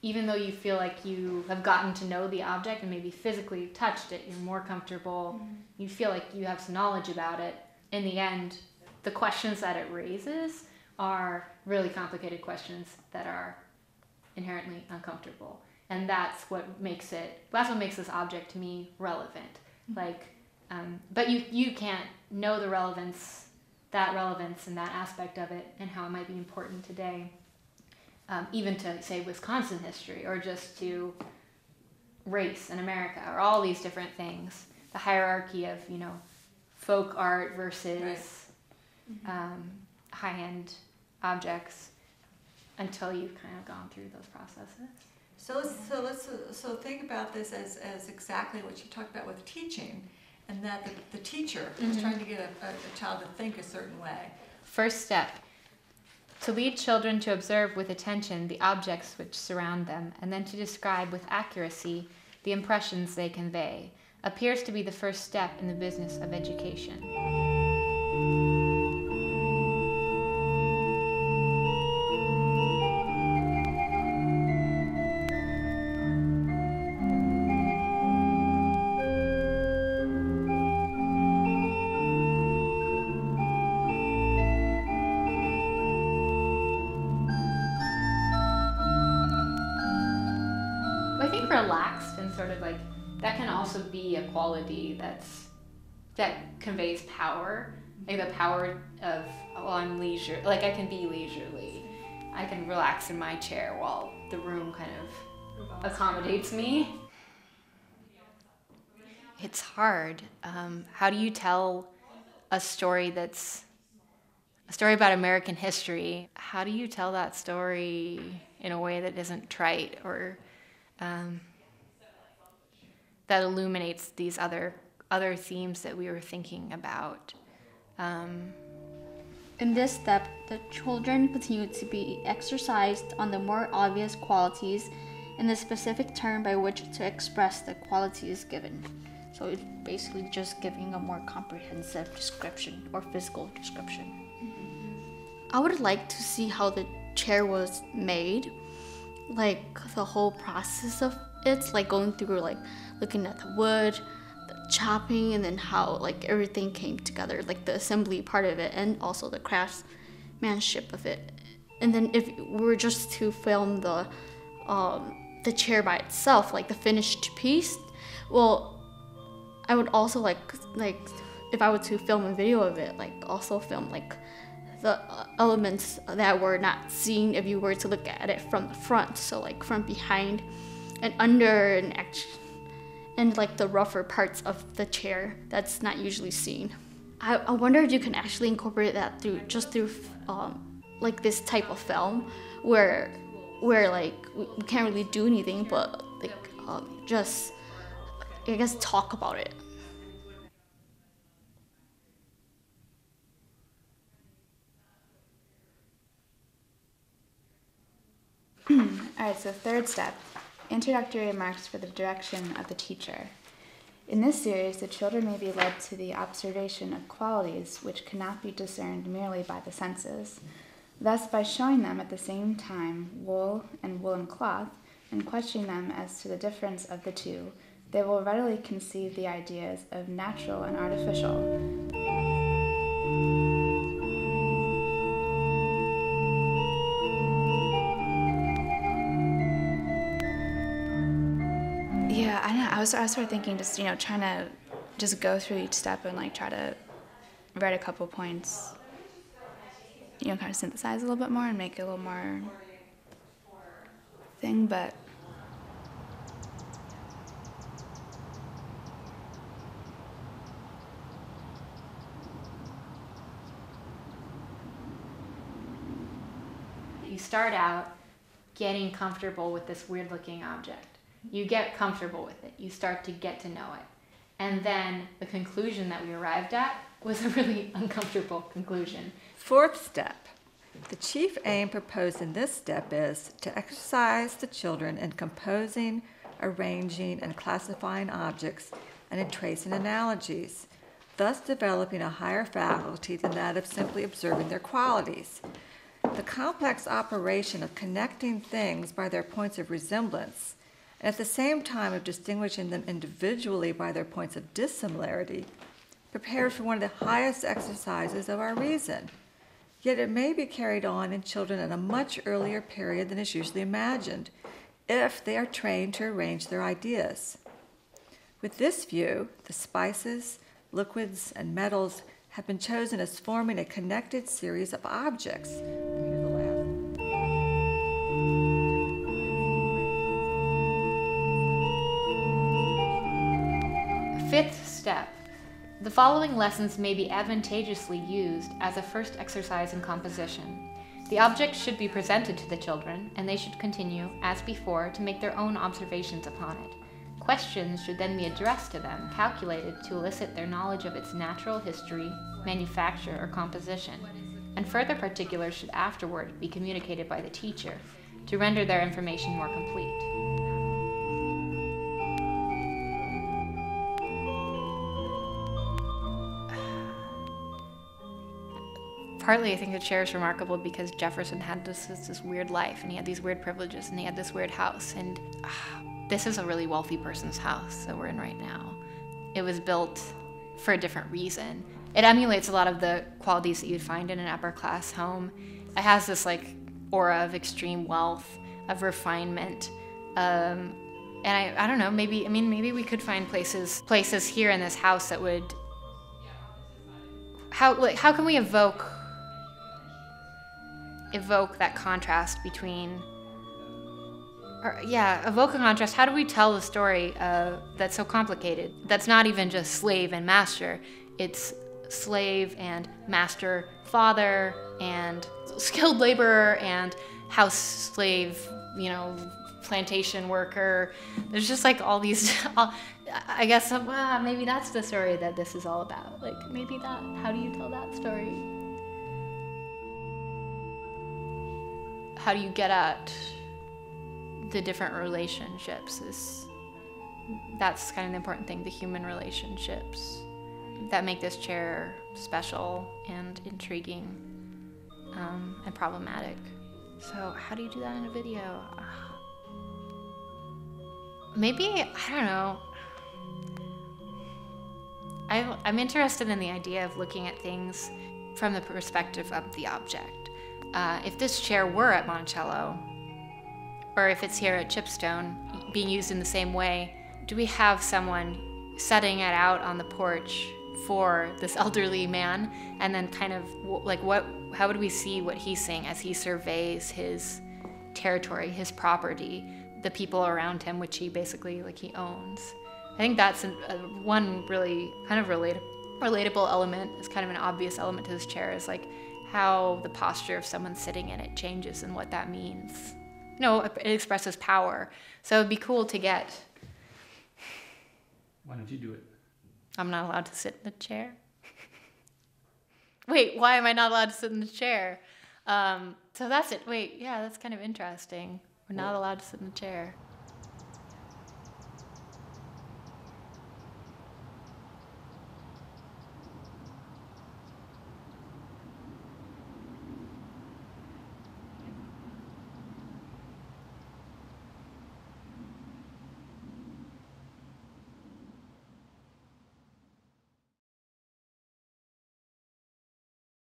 even though you feel like you have gotten to know the object and maybe physically touched it, you're more comfortable, you feel like you have some knowledge about it, in the end, the questions that it raises are really complicated questions that are inherently uncomfortable. And that's what makes this object to me relevant. Like, but you can't know the relevance and that aspect of it and how it might be important today, even to say Wisconsin history, or just to race in America, or all these different things, the hierarchy of, folk art versus high-end objects, until you've kind of gone through those processes. So think about this as exactly what you talked about with teaching, and that the teacher is trying to get a child to think a certain way. First step, to lead children to observe with attention the objects which surround them, and then to describe with accuracy the impressions they convey, appears to be the first step in the business of education. Relaxed and sort of like, that can also be a quality that conveys power, like the power of, I'm leisure, like I can be leisurely, I can relax in my chair while the room kind of accommodates me. It's hard. How do you tell a story that's a story about American history? How do you tell that story in a way that isn't trite, or that illuminates these other themes that we were thinking about? In this step, the children continue to be exercised on the more obvious qualities and the specific term by which to express the quality is given. So it's basically just giving a more comprehensive description or physical description. I would like to see how the chair was made, like the whole process of it, like going through, like looking at the wood, the chopping, and then how like everything came together, like the assembly part of it, and also the craftsmanship of it. And then if we were just to film the chair by itself, like the finished piece, well, I would also like if I were to film a video of it, like also film like the elements that were not seen if you were to look at it from the front, so like from behind and under and like the rougher parts of the chair that's not usually seen. I wonder if you can actually incorporate that through like this type of film where like we can't really do anything but like just I guess talk about it. All right, so third step, introductory remarks for the direction of the teacher. In this series, the children may be led to the observation of qualities which cannot be discerned merely by the senses. Thus, by showing them at the same time wool and woolen cloth, and questioning them as to the difference of the two, they will readily conceive the ideas of natural and artificial. Yeah, I know. I was sort of thinking, just trying to just go through each step and like try to write a couple points, kind of synthesize a little bit more and make it a little more thing, but you start out getting comfortable with this weird looking object. You get comfortable with it. You start to get to know it. And then the conclusion that we arrived at was a really uncomfortable conclusion. Fourth step. The chief aim proposed in this step is to exercise the children in composing, arranging, and classifying objects and in tracing analogies, thus developing a higher faculty than that of simply observing their qualities. The complex operation of connecting things by their points of resemblance, and at the same time of distinguishing them individually by their points of dissimilarity, prepares for one of the highest exercises of our reason. Yet it may be carried on in children at a much earlier period than is usually imagined, if they are trained to arrange their ideas. With this view, the spices, liquids, and metals have been chosen as forming a connected series of objects. Here's the last. Fifth step. The following lessons may be advantageously used as a first exercise in composition. The objects should be presented to the children, and they should continue, as before, to make their own observations upon it. Questions should then be addressed to them, calculated to elicit their knowledge of its natural history, manufacture, or composition, and further particulars should afterward be communicated by the teacher to render their information more complete. Partly, I think the chair is remarkable because Jefferson had this weird life, and he had these weird privileges, and he had this weird house, and this is a really wealthy person's house that we're in right now. It was built for a different reason. It emulates a lot of the qualities that you'd find in an upper class home. It has this like aura of extreme wealth, of refinement, and I don't know, maybe we could find places here in this house that would, how can we evoke that contrast between, evoke a contrast. How do we tell the story that's so complicated? That's not even just slave and master. It's slave and master, father and skilled laborer and house slave, plantation worker. There's just like all these, I guess maybe that's the story that this is all about. Like maybe how do you tell that story? How do you get at the different relationships? That's kind of the important thing, the human relationships that make this chair special and intriguing and problematic. So how do you do that in a video? Maybe, I don't know. I'm interested in the idea of looking at things from the perspective of the object. If this chair were at Monticello, or if it's here at Chipstone, being used in the same way, do we have someone setting it out on the porch for this elderly man, and then kind of like how would we see what he's seeing as he surveys his territory, his property, the people around him, which he basically he owns? I think that's one really kind of relatable element. It's kind of an obvious element to this chair, is like how the posture of someone sitting in it changes and what that means. It expresses power. So it'd be cool to get. Why don't you do it? I'm not allowed to sit in the chair. Wait, why am I not allowed to sit in the chair? So that's it. Wait, yeah, that's kind of interesting. We're not allowed to sit in the chair.